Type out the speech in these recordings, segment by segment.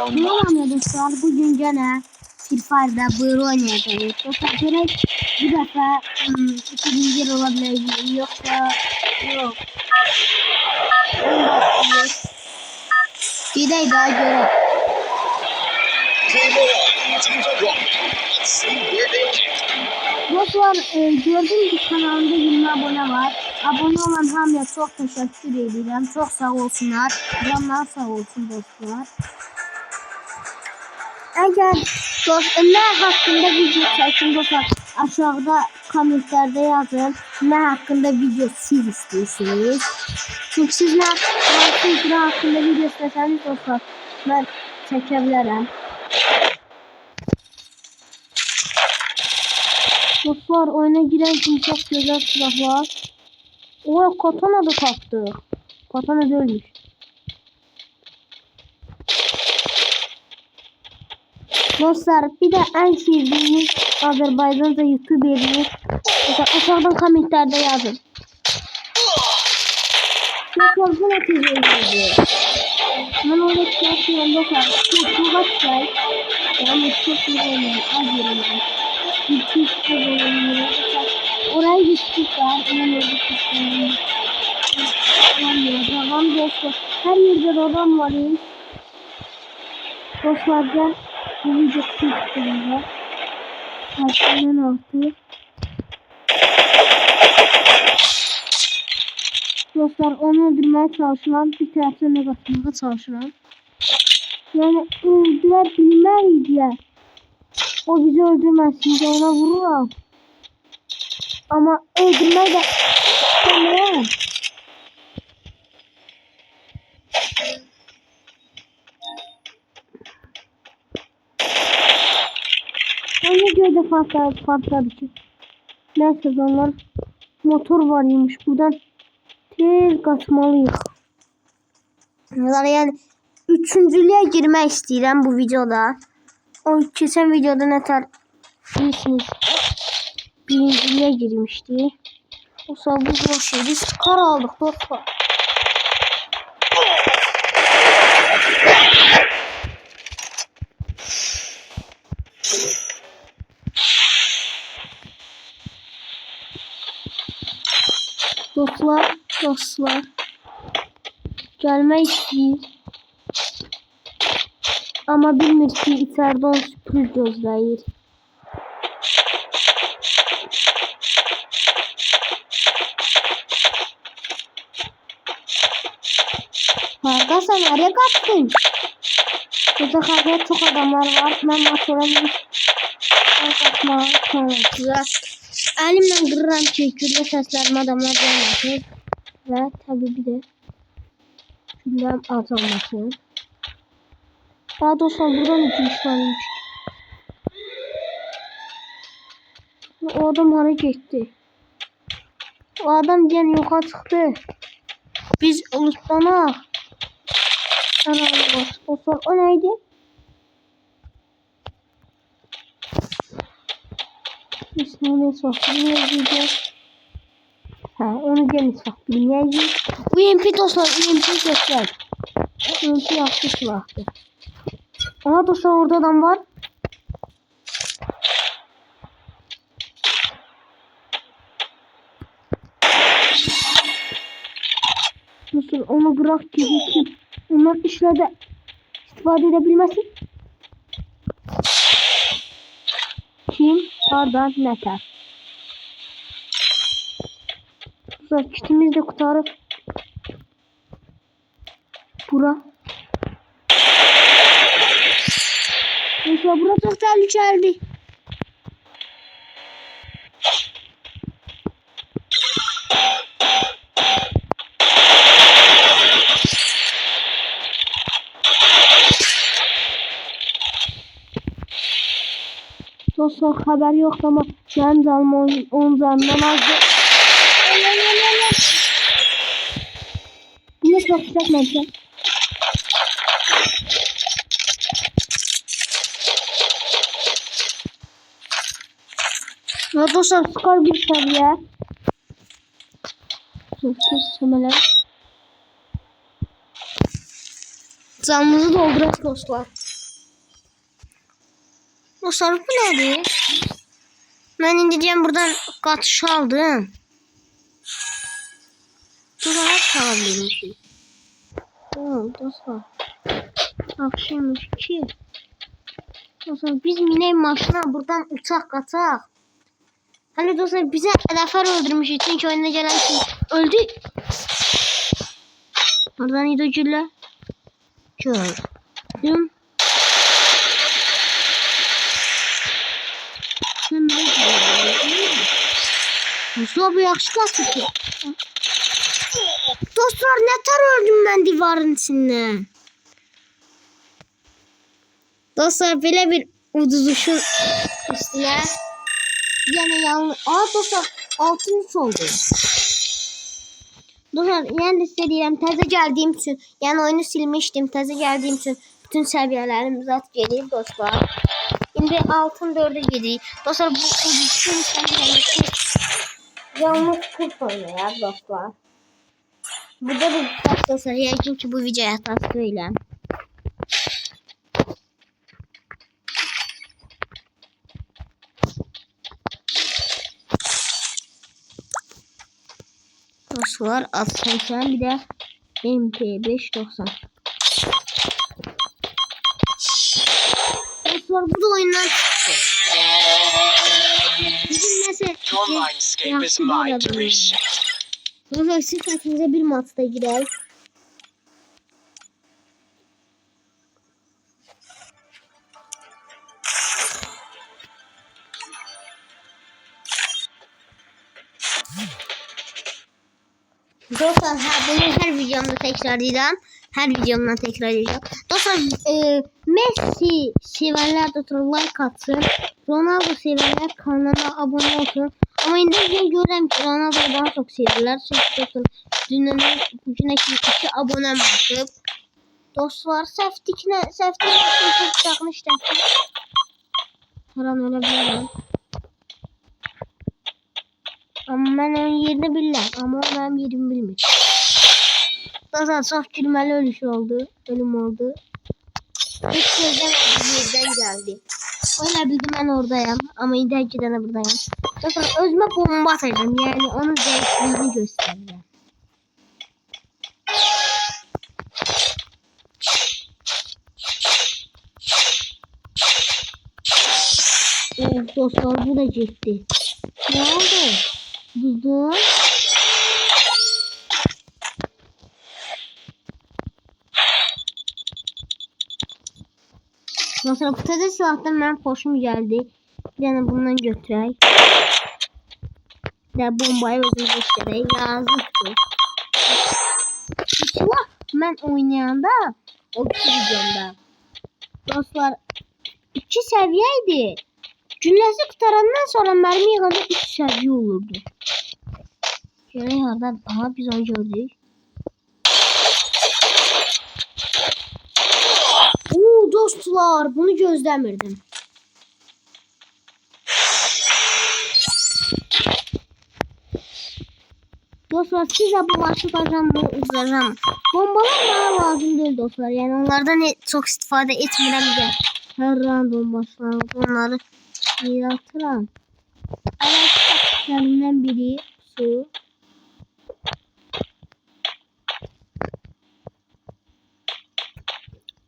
Merhaba dostlar, bugün gene Free Fire'da buyur oynayacağız. Dostlar gerek bu defa 2001 olabilir yoksa yok. Bir de daha göre. Dostlar gördüğüm ki kanalımda 20 abone var. Abone olan hamle çok teşekkür ederim. Çok sağ olsunlar. Canlar sağ olsun dostlar. Eğer ne hakkında video çekin dostlar aşağıda komentlerde yazın. Ne hakkında video siz istiyorsunuz. Çünkü siz ne hakkında video isterseniz dostlar ben çekebilirim. Dostlar oyuna giren için çok güzel silahlar. O katana da taktı. Katana da ölmüş. Dostlar bir de en sevdiğiniz Azerbaycan'da YouTube yeriniz aşağıdan komentlerde yazın. Dostlar bu neticeydi. Ben orada çalışıyorum dostlar. Çok güzel. Yani çok güzel. Azerbaycan. Müthiş güzel. Oraya gittik var. Ben orada çıktım. Tamam dostlar. Her yerde adam var. Dostlar gel. Bu video çıktığında harfinin altı. Dostlar onu öldürmeye çalışılan bir taraftan da bakmaya çalışılan. Yani öldüler bilmez diye. O bizi öldürmesin diye ona vururum. Ama öldürmeyi de istemiyorum. Aynı göğde patladı ki. Neyse onlar motor varmış. Buradan tez kaçmalıyız. Yani üçüncülüğe girmek istedim bu videoda. O geçen videoda ne kadar iyisiniz. Birinciliğe girmişti. O sabır boş yedi. Skar aldık dostlar. Dostlar gelmek istiyor. Ama bilmir ki içeride on sürpriz gözləyir. Kardeşim nereye kaçtın? Burada kadar çok adamlar var. Ben motora binip kaçmaya çalışıyorum. Elimle kırıram ki gürle seslerim adamlar gelmesin. Ve tabii bir de güllem azalmasın. Daha dostlar buradan ikinci varmış. O adam hareket etti. O adam gene yoka çıktı. Biz unutmanak. Dostlar o neydi? İsmini bilmeyeceğiz. Onu gene bilmeyeceğiz. UMP dostlar UMP göster. UMP yaptı silahtı. Aha dostlar orada adam var. Dostlar onu bırak ki kim? Onlar işlerde istifade edebilmesin. Kim? Pardon neter. Dostlar kitimiz de kurtarıp bura. Dostlar bura çok tehlikeli. Dostlar haber yok ama benim canım 10 canından azdı. Yine bakacak mesela. Ya dostlar skor bir seviye. Sözsüz sömeler. Canımızı doldurak dostlar. O sarı bu nədir? Mən indicəm buradan qaçış aldım. Buradan çala bilmişik. Dostlar. Yaxşıymış ki. Dostlar biz minək maşına buradan uçaq qaçaq. Hani dostlar bize Edafer öldürmüş çünkü oyuna gelen kim öldü. Oradan idocuyla gördüm. Sen ne diyorsun? Dostlar bu yaxşı qaçır. Dostlar ne tar öldüm ben divarın içinden. Dostlar böyle bir uduzuşun üstüne. Yani yanlış. Dostlar 6-3 oldu. Dostlar yani de size diyeyim təzə geldiğim için yani oyunu silmiştim təzə geldiğim için bütün seviyelerim zaten geliyor dostlar. Şimdi altın 4'e gidiyor. Dostlar bu uzun seviyelerim yalnız 40 oynuyor ya dostlar. Burada bir dostlar yəqin ki bu videoya tas böyle. Dostlar 80 bir de MP590. Dostlar bu da oyundan çıktı. Bizim mesela dostlar siz saatimize bir maçta girer. Dostlar bunu her videomda tekrarlayacağım. Her videomdan tekrarlayacağım. Dostlar Messi severler dostlar like atsın. Ronaldo severler kanala abone olsun. Ama indi ben görürüm ki Ronaldo'yu daha çok severler. Çünkü dostlar dünyanın bugüne 2 abonem artık. Dostlar seftikine çok takmıştım. Her an ölebilirim. Ama ben onun yerini bilirəm. Ama o benim yerimi bilmir. Dostlar çok gülmeli ölüm oldu. Hiç yerden geldi. Öyle bildim ben oradayım. Ama indi hakikaten de buradayım. Dostlar özüme bomba atacağım. Yani onun zevkliğini göstereceğim. Dostlar bu da gitti. Ne oldu? Buldum. Dostlar bu tadı silahtan ben hoşum geldi. Yani bundan götürək. De bombayı özümüz işləyək. Yazıqdır. Silah ben oynayanda o videomda. Dostlar 2 seviyeydi. Cümlesi qutarandan sonra mermi yığanda 3 seviye olurdu. Şöyle yardan biz onu gördük. Dostlar bunu gözlemirdim. Dostlar size bu maçı kazanmayacağım. Bombalar bana lazım değil dostlar. Yani onlardan çok istifade etmirəm de. Her an bombaslar onları yaratıram. Araçlarından biri su.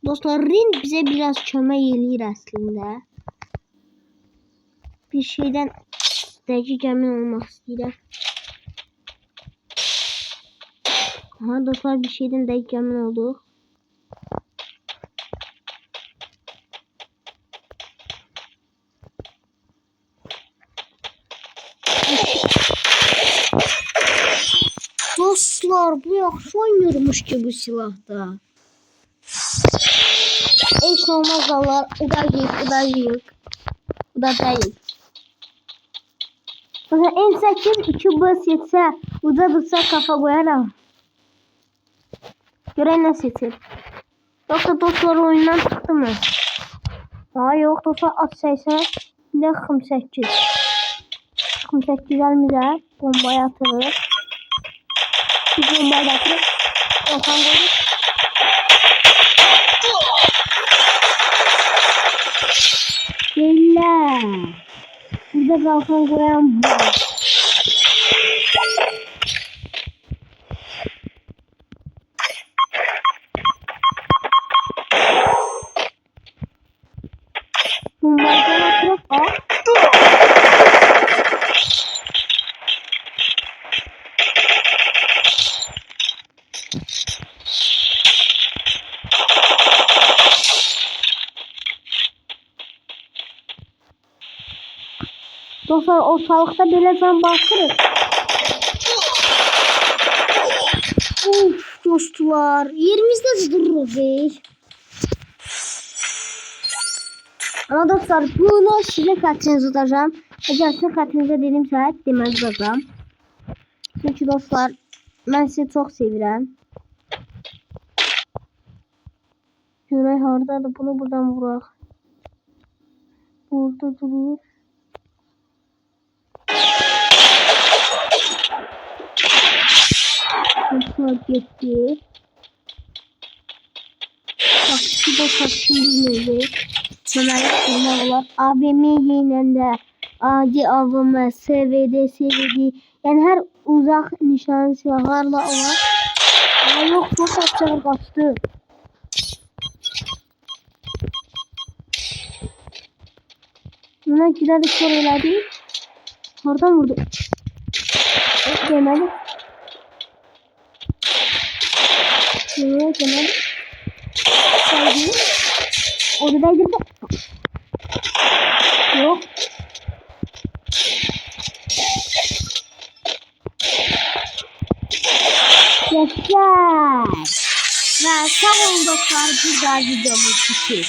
Dostlar Rin bize biraz kömək eləyir əslində. Bir şeyden dəqiq əmin olmaq istəyirəm. Aha dostlar bir şeyden dəqiq əmin olduq. Dostlar bu yaxşı oynuyormuş ki bu silahda. Hiç olmaz Allah. O da değil. Mesela M8 2 bas yetse, uda dursa kafa koyarım. Gören ne seçir? Yoksa dostlar oyundan çıktı mı? Yok dostlar at sayısı ne 8. 8 gelmeyecek. Bombayı atırız. Bir bombayı atırız. Okan koyduk. Geliyor. Burada kalkan koyan var. Bunlardan atraf Dostlar ortalıkta böyle can bakırız. Uf dostlar yerimizde dururuz değil. Ama dostlar bunu sizin xətrinizi tutacağım. Eğer sizin xətrinizə dedim saat deməz tutacağım. Çünkü dostlar ben sizi çok sevirəm. Görək hardadır, bunu buradan vuraq. Burada durur. Dostlar gitti. Bak şu da saçım bilmeyecek. Bunları kurmak olar. AVM yenende AG AVM SVD SVD yani her uzak nişan silahlarla olan. Ama yok çok açığa kaçtı. Buna gider de skor elədi. Oradan vurdu. Demedi. Demedi. Saydı. Oradaydı da. Yok. Yeter. Ve sağ olun dostlar. Bir daha videomuz bitti.